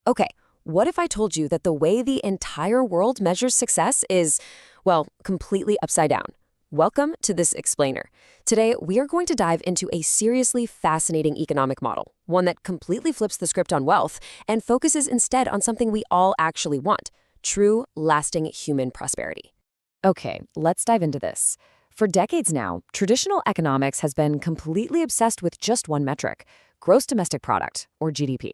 Okay, what if I told you that the way the entire world measures success is, well, completely upside down? Welcome to this explainer. Today, we are going to dive into a seriously fascinating economic model, one that completely flips the script on wealth and focuses instead on something we all actually want: true, lasting human prosperity. Okay, let's dive into this. For decades now, traditional economics has been completely obsessed with just one metric: gross domestic product, or GDP.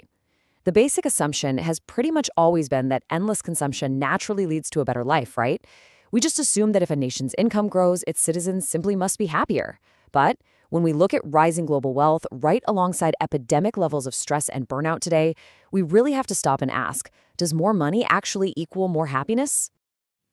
The basic assumption has pretty much always been that endless consumption naturally leads to a better life, right? We just assume that if a nation's income grows, its citizens simply must be happier. But when we look at rising global wealth right alongside epidemic levels of stress and burnout today, we really have to stop and ask, does more money actually equal more happiness?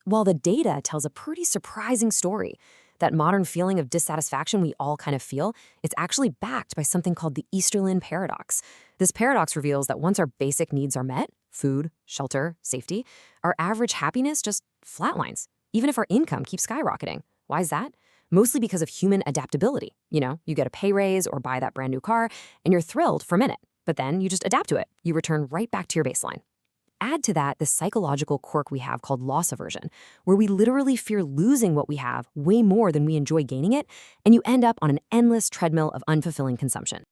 While the data tells a pretty surprising story, that modern feeling of dissatisfaction we all kind of feel, it's actually backed by something called the Easterlin paradox. This paradox reveals that once our basic needs are met, food, shelter, safety, our average happiness just flatlines, even if our income keeps skyrocketing. Why is that? Mostly because of human adaptability. You get a pay raise or buy that brand new car, and you're thrilled for a minute, but then you just adapt to it. You return right back to your baseline. Add to that the psychological quirk we have called loss aversion, where we literally fear losing what we have way more than we enjoy gaining it, and you end up on an endless treadmill of unfulfilling consumption.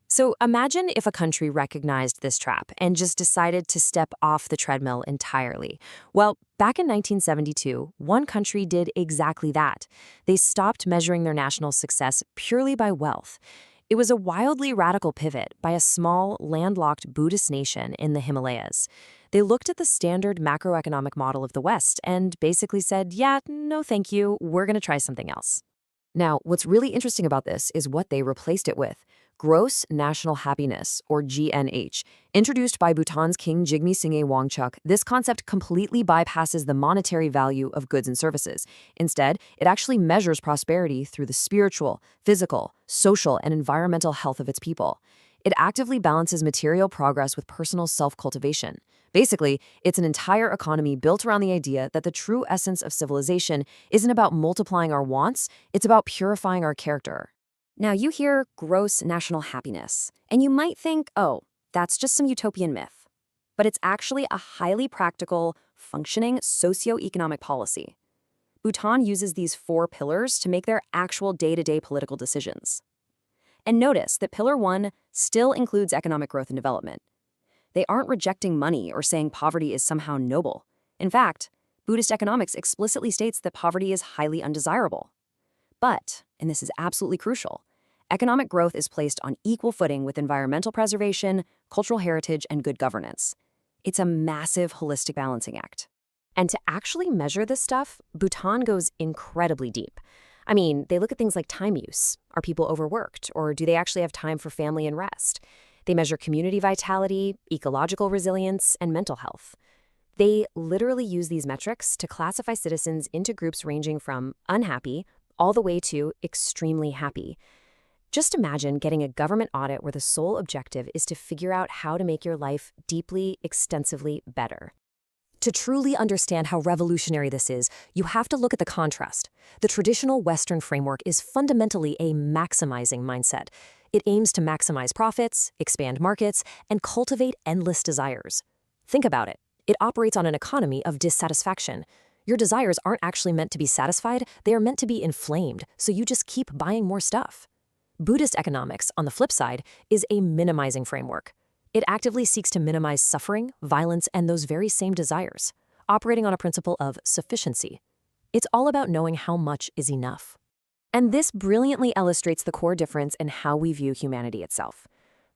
So imagine if a country recognized this trap and just decided to step off the treadmill entirely. Well, back in 1972, one country did exactly that. They stopped measuring their national success purely by wealth. It was a wildly radical pivot by a small, landlocked Buddhist nation in the Himalayas. They looked at the standard macroeconomic model of the West and basically said, yeah, no thank you, we're going to try something else. Now, what's really interesting about this is what they replaced it with: gross national happiness, or GNH. Introduced by Bhutan's King Jigme Singye Wangchuck, this concept completely bypasses the monetary value of goods and services. Instead, it actually measures prosperity through the spiritual, physical, social, and environmental health of its people. It actively balances material progress with personal self-cultivation. Basically, it's an entire economy built around the idea that the true essence of civilization isn't about multiplying our wants, it's about purifying our character. Now, you hear gross national happiness, and you might think, oh, that's just some utopian myth. But it's actually a highly practical, functioning socio-economic policy. Bhutan uses these 4 pillars to make their actual day-to-day political decisions. And notice that Pillar 1 still includes economic growth and development. They aren't rejecting money or saying poverty is somehow noble. In fact, Buddhist economics explicitly states that poverty is highly undesirable. But, and this is absolutely crucial, economic growth is placed on equal footing with environmental preservation, cultural heritage, and good governance. It's a massive holistic balancing act. And to actually measure this stuff, Bhutan goes incredibly deep. I mean, they look at things like time use. Are people overworked, or do they actually have time for family and rest? They measure community vitality, ecological resilience, and mental health. They literally use these metrics to classify citizens into groups ranging from unhappy all the way to extremely happy. Just imagine getting a government audit where the sole objective is to figure out how to make your life deeply, extensively better. To truly understand how revolutionary this is, you have to look at the contrast. The traditional Western framework is fundamentally a maximizing mindset. It aims to maximize profits, expand markets, and cultivate endless desires. Think about it. It operates on an economy of dissatisfaction. Your desires aren't actually meant to be satisfied, they are meant to be inflamed, so you just keep buying more stuff. Buddhist economics, on the flip side, is a minimizing framework. It actively seeks to minimize suffering, violence, and those very same desires, operating on a principle of sufficiency. It's all about knowing how much is enough. And this brilliantly illustrates the core difference in how we view humanity itself.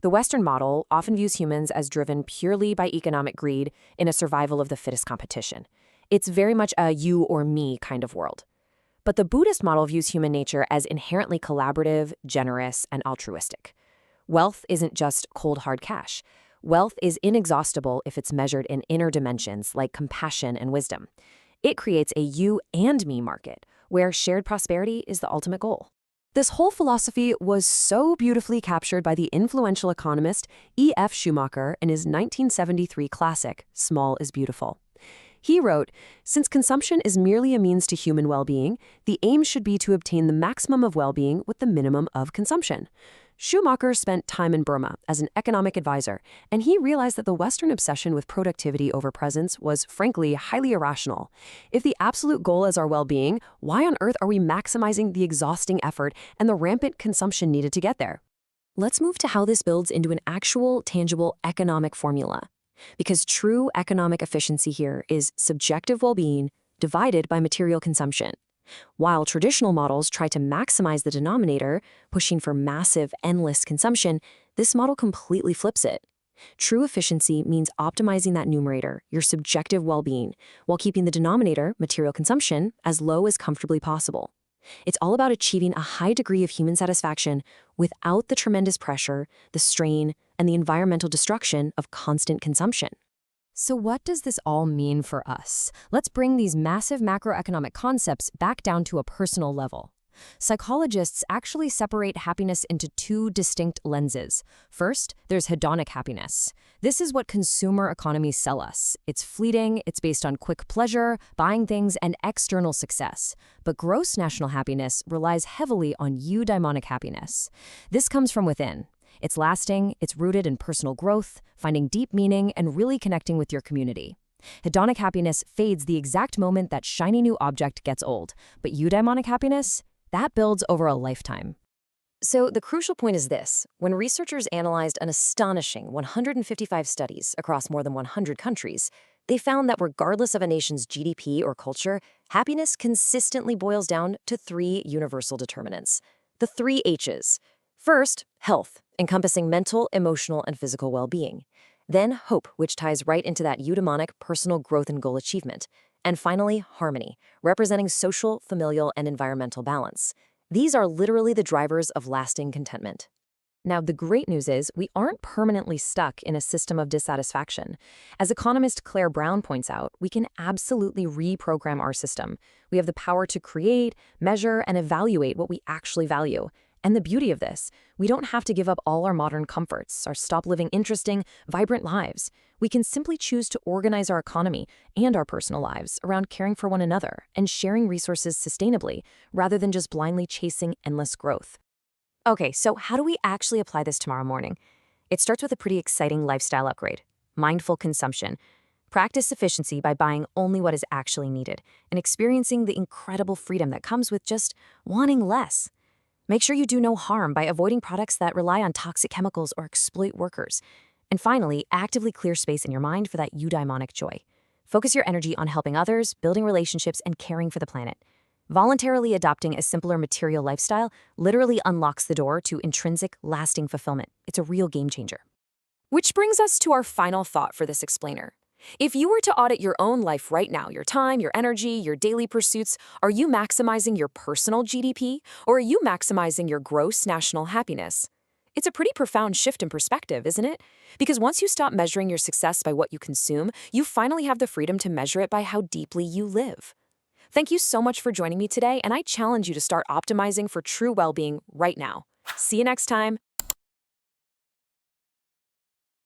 The Western model often views humans as driven purely by economic greed in a survival of the fittest competition. It's very much a you or me kind of world. But the Buddhist model views human nature as inherently collaborative, generous, and altruistic. Wealth isn't just cold, hard cash. Wealth is inexhaustible if it's measured in inner dimensions like compassion and wisdom. It creates a you and me market, where shared prosperity is the ultimate goal. This whole philosophy was so beautifully captured by the influential economist E.F. Schumacher in his 1973 classic, Small is Beautiful. He wrote, "Since consumption is merely a means to human well-being, the aim should be to obtain the maximum of well-being with the minimum of consumption. Schumacher spent time in Burma as an economic advisor, and he realized that the Western obsession with productivity over presence was, frankly, highly irrational. If the absolute goal is our well-being, why on earth are we maximizing the exhausting effort and the rampant consumption needed to get there? Let's move to how this builds into an actual, tangible economic formula. Because true economic efficiency here is subjective well-being divided by material consumption. While traditional models try to maximize the denominator, pushing for massive, endless consumption, this model completely flips it. True efficiency means optimizing that numerator, your subjective well-being, while keeping the denominator, material consumption, as low as comfortably possible. It's all about achieving a high degree of human satisfaction without the tremendous pressure, the strain, and the environmental destruction of constant consumption. So what does this all mean for us? Let's bring these massive macroeconomic concepts back down to a personal level. Psychologists actually separate happiness into two distinct lenses. First, there's hedonic happiness. This is what consumer economies sell us. It's fleeting, it's based on quick pleasure, buying things, and external success. But gross national happiness relies heavily on eudaimonic happiness. This comes from within. It's lasting, it's rooted in personal growth, finding deep meaning, and really connecting with your community. Hedonic happiness fades the exact moment that shiny new object gets old, but eudaimonic happiness, that builds over a lifetime. So the crucial point is this. When researchers analyzed an astonishing 155 studies across more than 100 countries, they found that regardless of a nation's GDP or culture, happiness consistently boils down to three universal determinants. The three H's. First, health, encompassing mental, emotional, and physical well-being. Then hope, which ties right into that eudaimonic personal growth and goal achievement. And finally, harmony, representing social, familial, and environmental balance. These are literally the drivers of lasting contentment. Now, the great news is we aren't permanently stuck in a system of dissatisfaction. As economist Claire Brown points out, we can absolutely reprogram our system. We have the power to create, measure, and evaluate what we actually value. And the beauty of this, we don't have to give up all our modern comforts or stop living interesting, vibrant lives. We can simply choose to organize our economy and our personal lives around caring for one another and sharing resources sustainably, rather than just blindly chasing endless growth. Okay, so how do we actually apply this tomorrow morning? It starts with a pretty exciting lifestyle upgrade: mindful consumption. Practice efficiency by buying only what is actually needed and experiencing the incredible freedom that comes with just wanting less. Make sure you do no harm by avoiding products that rely on toxic chemicals or exploit workers. And finally, actively clear space in your mind for that eudaimonic joy. Focus your energy on helping others, building relationships, and caring for the planet. Voluntarily adopting a simpler material lifestyle literally unlocks the door to intrinsic, lasting fulfillment. It's a real game changer. Which brings us to our final thought for this explainer. If you were to audit your own life right now, your time, your energy, your daily pursuits, are you maximizing your personal GDP, or are you maximizing your gross national happiness? It's a pretty profound shift in perspective, isn't it? Because once you stop measuring your success by what you consume, you finally have the freedom to measure it by how deeply you live. Thank you so much for joining me today, and I challenge you to start optimizing for true well-being right now. See you next time.